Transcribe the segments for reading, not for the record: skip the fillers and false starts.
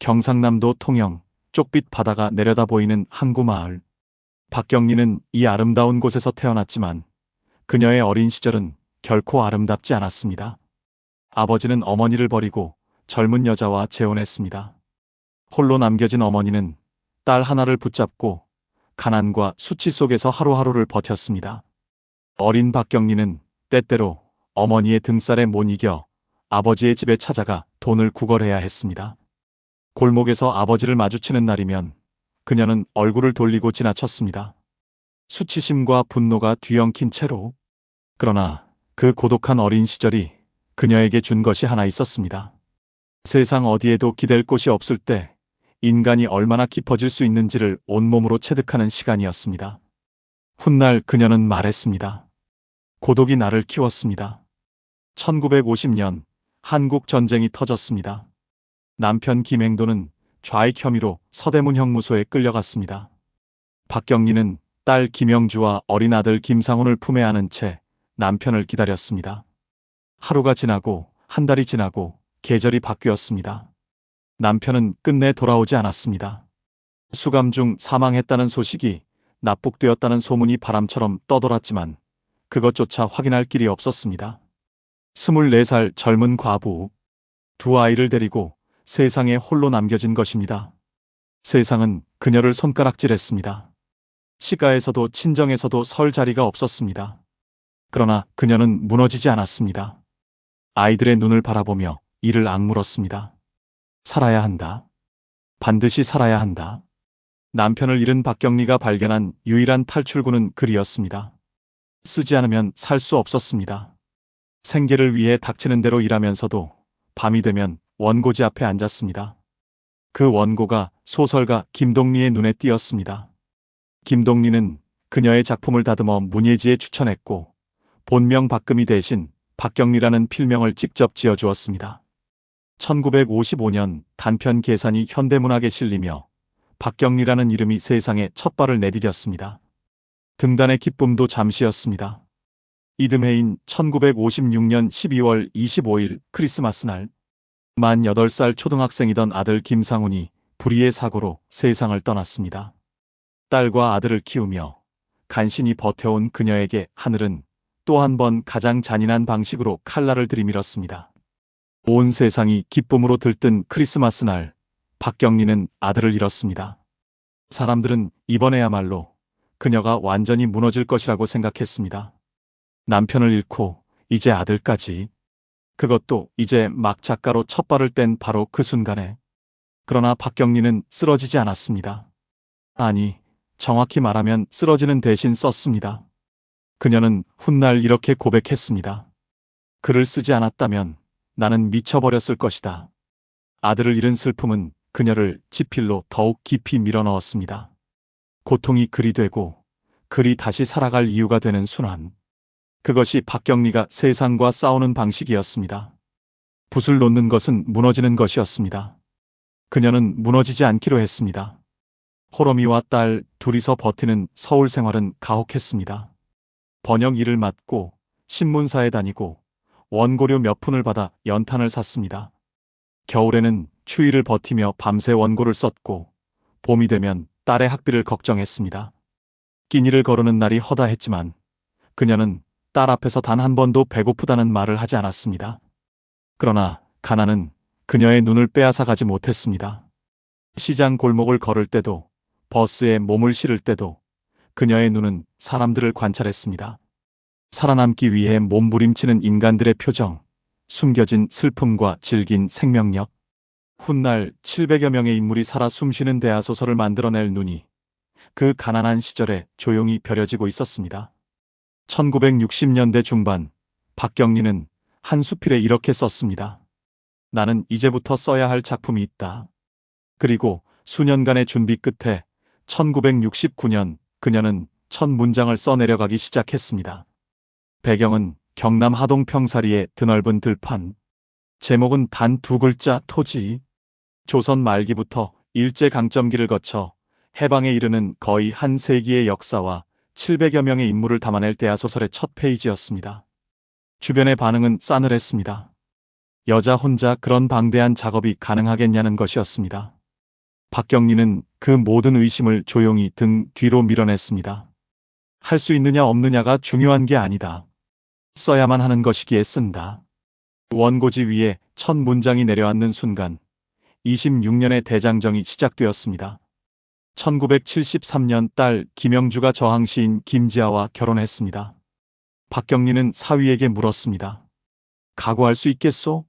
경상남도 통영 쪽빛 바다가 내려다 보이는 항구 마을. 박경리는 이 아름다운 곳에서 태어났지만 그녀의 어린 시절은 결코 아름답지 않았습니다. 아버지는 어머니를 버리고 젊은 여자와 재혼했습니다. 홀로 남겨진 어머니는 딸 하나를 붙잡고 가난과 수치 속에서 하루하루를 버텼습니다. 어린 박경리는 때때로 어머니의 등살에 못 이겨 아버지의 집에 찾아가 돈을 구걸해야 했습니다. 골목에서 아버지를 마주치는 날이면 그녀는 얼굴을 돌리고 지나쳤습니다. 수치심과 분노가 뒤엉킨 채로. 그러나 그 고독한 어린 시절이 그녀에게 준 것이 하나 있었습니다. 세상 어디에도 기댈 곳이 없을 때 인간이 얼마나 깊어질 수 있는지를 온몸으로 체득하는 시간이었습니다. 훗날 그녀는 말했습니다. 고독이 나를 키웠습니다. 1950년 한국 전쟁이 터졌습니다. 남편 김행도는 좌익 혐의로 서대문 형무소에 끌려갔습니다. 박경리는 딸 김영주와 어린 아들 김상훈을 품에 안은 채 남편을 기다렸습니다. 하루가 지나고 한 달이 지나고 계절이 바뀌었습니다. 남편은 끝내 돌아오지 않았습니다. 수감 중 사망했다는 소식이 납북되었다는 소문이 바람처럼 떠돌았지만 그것조차 확인할 길이 없었습니다. 24살 젊은 과부, 두 아이를 데리고 세상에 홀로 남겨진 것입니다. 세상은 그녀를 손가락질했습니다. 시가에서도 친정에서도 설 자리가 없었습니다. 그러나 그녀는 무너지지 않았습니다. 아이들의 눈을 바라보며 이를 악물었습니다. 살아야 한다. 반드시 살아야 한다. 남편을 잃은 박경리가 발견한 유일한 탈출구는 글이었습니다. 쓰지 않으면 살 수 없었습니다. 생계를 위해 닥치는 대로 일하면서도 밤이 되면 원고지 앞에 앉았습니다. 그 원고가 소설가 김동리의 눈에 띄었습니다. 김동리는 그녀의 작품을 다듬어 문예지에 추천했고 본명 박금희 대신 박경리라는 필명을 직접 지어주었습니다. 1955년 단편 계산이 현대문학에 실리며 박경리라는 이름이 세상에 첫 발을 내디뎠습니다. 등단의 기쁨도 잠시였습니다. 이듬해인 1956년 12월 25일 크리스마스 날, 만 8살 초등학생이던 아들 김상훈이 불의의 사고로 세상을 떠났습니다. 딸과 아들을 키우며 간신히 버텨온 그녀에게 하늘은 또 한 번 가장 잔인한 방식으로 칼날을 들이밀었습니다. 온 세상이 기쁨으로 들뜬 크리스마스 날, 박경리는 아들을 잃었습니다. 사람들은 이번에야말로 그녀가 완전히 무너질 것이라고 생각했습니다. 남편을 잃고 이제 아들까지. 그것도 이제 막 작가로 첫 발을 뗀 바로 그 순간에. 그러나 박경리는 쓰러지지 않았습니다. 아니, 정확히 말하면 쓰러지는 대신 썼습니다. 그녀는 훗날 이렇게 고백했습니다. 글을 쓰지 않았다면 나는 미쳐버렸을 것이다. 아들을 잃은 슬픔은 그녀를 지필로 더욱 깊이 밀어넣었습니다. 고통이 글이 되고 글이 다시 살아갈 이유가 되는 순환. 그것이 박경리가 세상과 싸우는 방식이었습니다. 붓을 놓는 것은 무너지는 것이었습니다. 그녀는 무너지지 않기로 했습니다. 호러미와 딸 둘이서 버티는 서울 생활은 가혹했습니다. 번역 일을 맡고 신문사에 다니고 원고료 몇 푼을 받아 연탄을 샀습니다. 겨울에는 추위를 버티며 밤새 원고를 썼고 봄이 되면 딸의 학비를 걱정했습니다. 끼니를 거르는 날이 허다했지만 그녀는 딸 앞에서 단 한 번도 배고프다는 말을 하지 않았습니다. 그러나 가난은 그녀의 눈을 빼앗아 가지 못했습니다. 시장 골목을 걸을 때도 버스에 몸을 실을 때도 그녀의 눈은 사람들을 관찰했습니다. 살아남기 위해 몸부림치는 인간들의 표정, 숨겨진 슬픔과 질긴 생명력. 훗날 700여 명의 인물이 살아 숨쉬는 대하소설을 만들어낼 눈이 그 가난한 시절에 조용히 벼려지고 있었습니다. 1960년대 중반, 박경리는 한 수필에 이렇게 썼습니다. 나는 이제부터 써야 할 작품이 있다. 그리고 수년간의 준비 끝에 1969년 그녀는 첫 문장을 써내려가기 시작했습니다. 배경은 경남 하동 평사리의 드넓은 들판. 제목은 단 2글자 토지. 조선 말기부터 일제강점기를 거쳐 해방에 이르는 거의 한 세기의 역사와 700여 명의 인물을 담아낼 대하소설의 첫 페이지였습니다. 주변의 반응은 싸늘했습니다. 여자 혼자 그런 방대한 작업이 가능하겠냐는 것이었습니다. 박경리는 그 모든 의심을 조용히 등 뒤로 밀어냈습니다. 할 수 있느냐 없느냐가 중요한 게 아니다. 써야만 하는 것이기에 쓴다. 원고지 위에 첫 문장이 내려앉는 순간 26년의 대장정이 시작되었습니다. 1973년 딸 김영주가 저항시인 김지아와 결혼했습니다. 박경리는 사위에게 물었습니다. 각오할 수 있겠소?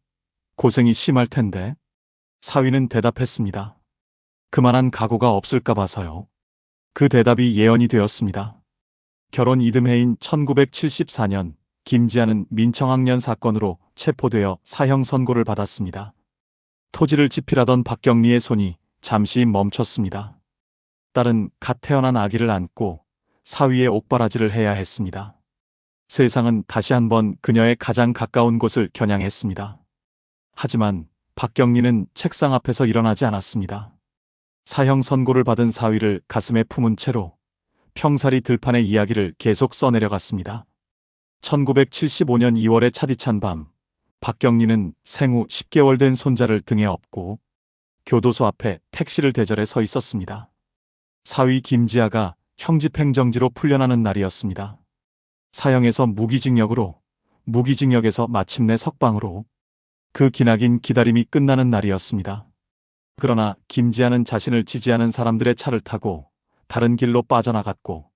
고생이 심할 텐데. 사위는 대답했습니다. 그만한 각오가 없을까 봐서요. 그 대답이 예언이 되었습니다. 결혼 이듬해인 1974년 김지아는 민청학년 사건으로 체포되어 사형 선고를 받았습니다. 토지를 집필하던 박경리의 손이 잠시 멈췄습니다. 딸은 갓 태어난 아기를 안고 사위의 옥바라지를 해야 했습니다. 세상은 다시 한번 그녀의 가장 가까운 곳을 겨냥했습니다. 하지만 박경리는 책상 앞에서 일어나지 않았습니다. 사형 선고를 받은 사위를 가슴에 품은 채로 평사리 들판의 이야기를 계속 써내려갔습니다. 1975년 2월의 차디찬 밤, 박경리는 생후 10개월 된 손자를 등에 업고 교도소 앞에 택시를 대절해 서 있었습니다. 사위 김지아가 형집행정지로 풀려나는 날이었습니다. 사형에서 무기징역으로, 무기징역에서 마침내 석방으로 그 기나긴 기다림이 끝나는 날이었습니다. 그러나 김지아는 자신을 지지하는 사람들의 차를 타고 다른 길로 빠져나갔고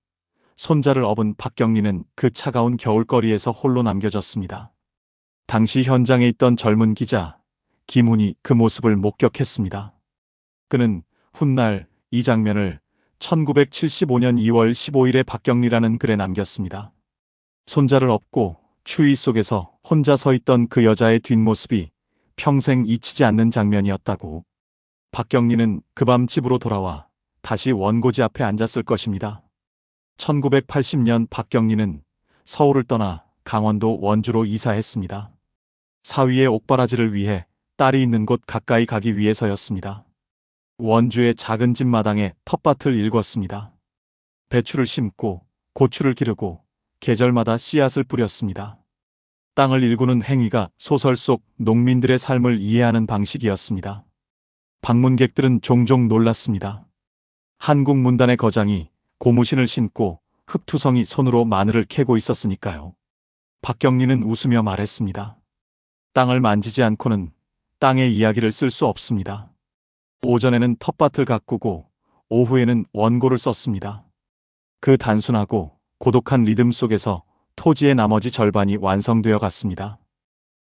손자를 업은 박경리는 그 차가운 겨울거리에서 홀로 남겨졌습니다. 당시 현장에 있던 젊은 기자 김훈이 그 모습을 목격했습니다. 그는 훗날 이 장면을 1975년 2월 15일에 박경리라는 글에 남겼습니다. 손자를 업고 추위 속에서 혼자 서 있던 그 여자의 뒷모습이 평생 잊히지 않는 장면이었다고. 박경리는 그 밤 집으로 돌아와 다시 원고지 앞에 앉았을 것입니다. 1980년 박경리는 서울을 떠나 강원도 원주로 이사했습니다. 사위의 옥바라지를 위해 딸이 있는 곳 가까이 가기 위해서였습니다. 원주의 작은 집 마당에 텃밭을 일궜습니다. 배추를 심고 고추를 기르고 계절마다 씨앗을 뿌렸습니다. 땅을 일구는 행위가 소설 속 농민들의 삶을 이해하는 방식이었습니다. 방문객들은 종종 놀랐습니다. 한국 문단의 거장이 고무신을 신고 흙투성이 손으로 마늘을 캐고 있었으니까요. 박경리는 웃으며 말했습니다. 땅을 만지지 않고는 땅의 이야기를 쓸 수 없습니다. 오전에는 텃밭을 가꾸고 오후에는 원고를 썼습니다. 그 단순하고 고독한 리듬 속에서 토지의 나머지 절반이 완성되어 갔습니다.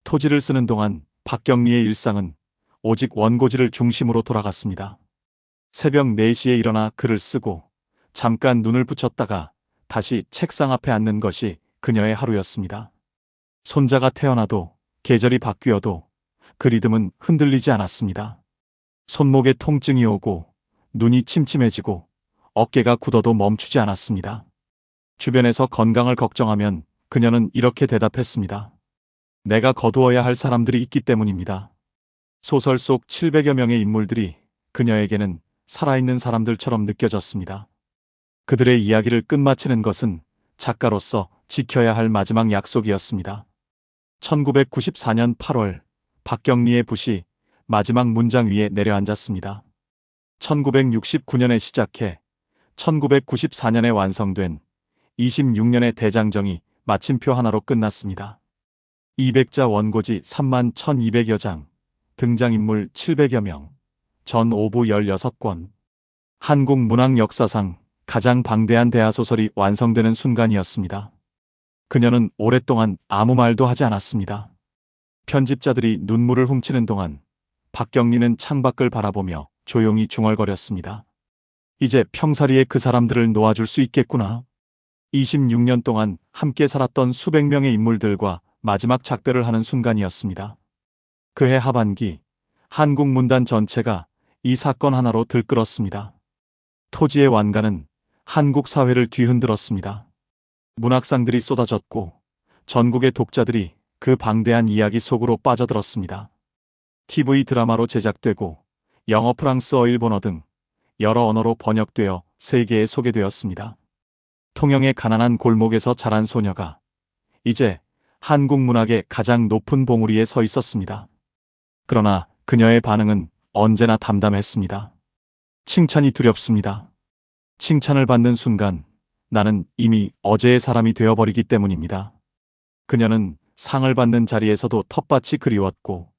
토지를 쓰는 동안 박경리의 일상은 오직 원고지를 중심으로 돌아갔습니다. 새벽 4시에 일어나 글을 쓰고 잠깐 눈을 붙였다가 다시 책상 앞에 앉는 것이 그녀의 하루였습니다. 손자가 태어나도 계절이 바뀌어도 그 리듬은 흔들리지 않았습니다. 손목에 통증이 오고 눈이 침침해지고 어깨가 굳어도 멈추지 않았습니다. 주변에서 건강을 걱정하면 그녀는 이렇게 대답했습니다. 내가 거두어야 할 사람들이 있기 때문입니다. 소설 속 700여 명의 인물들이 그녀에게는 살아있는 사람들처럼 느껴졌습니다. 그들의 이야기를 끝마치는 것은 작가로서 지켜야 할 마지막 약속이었습니다. 1994년 8월 박경리의 붓이 마지막 문장 위에 내려앉았습니다. 1969년에 시작해 1994년에 완성된 26년의 대장정이 마침표 하나로 끝났습니다. 200자 원고지 31,200여 장, 등장인물 700여 명, 전 5부 16권. 한국 문학 역사상 가장 방대한 대하소설이 완성되는 순간이었습니다. 그녀는 오랫동안 아무 말도 하지 않았습니다. 편집자들이 눈물을 훔치는 동안 박경리는 창밖을 바라보며 조용히 중얼거렸습니다. 이제 평사리에 그 사람들을 놓아줄 수 있겠구나. 26년 동안 함께 살았던 수백 명의 인물들과 마지막 작별을 하는 순간이었습니다. 그해 하반기 한국 문단 전체가 이 사건 하나로 들끓었습니다. 토지의 완가는 한국 사회를 뒤흔들었습니다. 문학상들이 쏟아졌고 전국의 독자들이 그 방대한 이야기 속으로 빠져들었습니다. TV 드라마로 제작되고 영어, 프랑스어, 일본어 등 여러 언어로 번역되어 세계에 소개되었습니다. 통영의 가난한 골목에서 자란 소녀가 이제 한국 문학의 가장 높은 봉우리에 서 있었습니다. 그러나 그녀의 반응은 언제나 담담했습니다. 칭찬이 두렵습니다. 칭찬을 받는 순간 나는 이미 어제의 사람이 되어버리기 때문입니다. 그녀는 상을 받는 자리에서도 텃밭이 그리웠고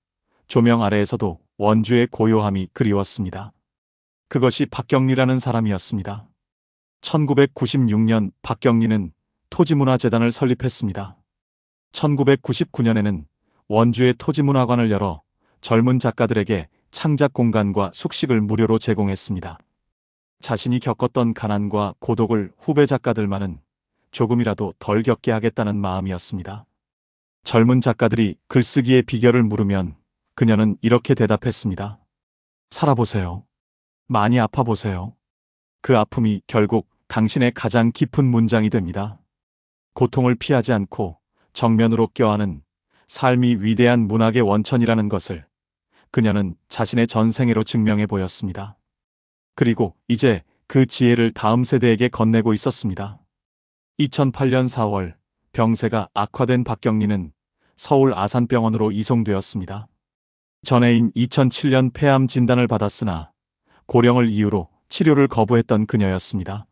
조명 아래에서도 원주의 고요함이 그리웠습니다. 그것이 박경리라는 사람이었습니다. 1996년 박경리는 토지문화재단을 설립했습니다. 1999년에는 원주의 토지문화관을 열어 젊은 작가들에게 창작 공간과 숙식을 무료로 제공했습니다. 자신이 겪었던 가난과 고독을 후배 작가들만은 조금이라도 덜 겪게 하겠다는 마음이었습니다. 젊은 작가들이 글쓰기의 비결을 물으면 그녀는 이렇게 대답했습니다. 살아보세요. 많이 아파보세요. 그 아픔이 결국 당신의 가장 깊은 문장이 됩니다. 고통을 피하지 않고 정면으로 껴안은 삶이 위대한 문학의 원천이라는 것을 그녀는 자신의 전생애로 증명해 보였습니다. 그리고 이제 그 지혜를 다음 세대에게 건네고 있었습니다. 2008년 4월 병세가 악화된 박경리는 서울 아산병원으로 이송되었습니다. 전해인 2007년 폐암 진단을 받았으나 고령을 이유로 치료를 거부했던 그녀였습니다.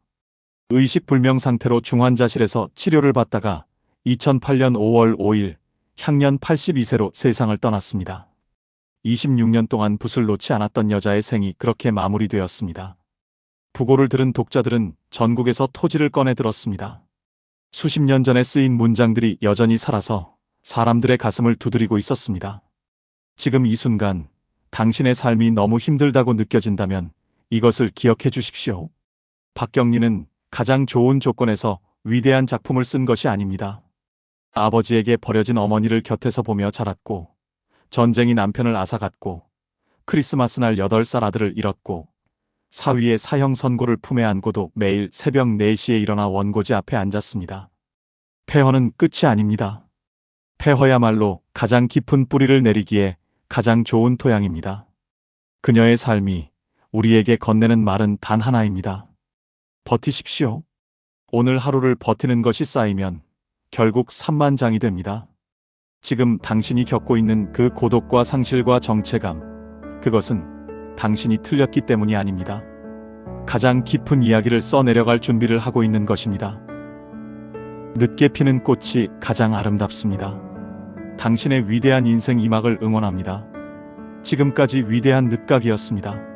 의식불명 상태로 중환자실에서 치료를 받다가 2008년 5월 5일 향년 82세로 세상을 떠났습니다. 26년 동안 붓을 놓지 않았던 여자의 생이 그렇게 마무리되었습니다. 부고를 들은 독자들은 전국에서 토지를 꺼내 들었습니다. 수십 년 전에 쓰인 문장들이 여전히 살아서 사람들의 가슴을 두드리고 있었습니다. 지금 이 순간 당신의 삶이 너무 힘들다고 느껴진다면 이것을 기억해 주십시오. 박경리는 가장 좋은 조건에서 위대한 작품을 쓴 것이 아닙니다. 아버지에게 버려진 어머니를 곁에서 보며 자랐고 전쟁이 남편을 앗아갔고 크리스마스 날 8살 아들을 잃었고 사위의 사형 선고를 품에 안고도 매일 새벽 4시에 일어나 원고지 앞에 앉았습니다. 폐허는 끝이 아닙니다. 폐허야말로 가장 깊은 뿌리를 내리기에 가장 좋은 토양입니다. 그녀의 삶이 우리에게 건네는 말은 단 하나입니다. 버티십시오. 오늘 하루를 버티는 것이 쌓이면 결국 3만 장이 됩니다. 지금 당신이 겪고 있는 그 고독과 상실과 정체감, 그것은 당신이 틀렸기 때문이 아닙니다. 가장 깊은 이야기를 써내려갈 준비를 하고 있는 것입니다. 늦게 피는 꽃이 가장 아름답습니다. 당신의 위대한 인생 이막을 응원합니다. 지금까지 위대한 늦각이었습니다.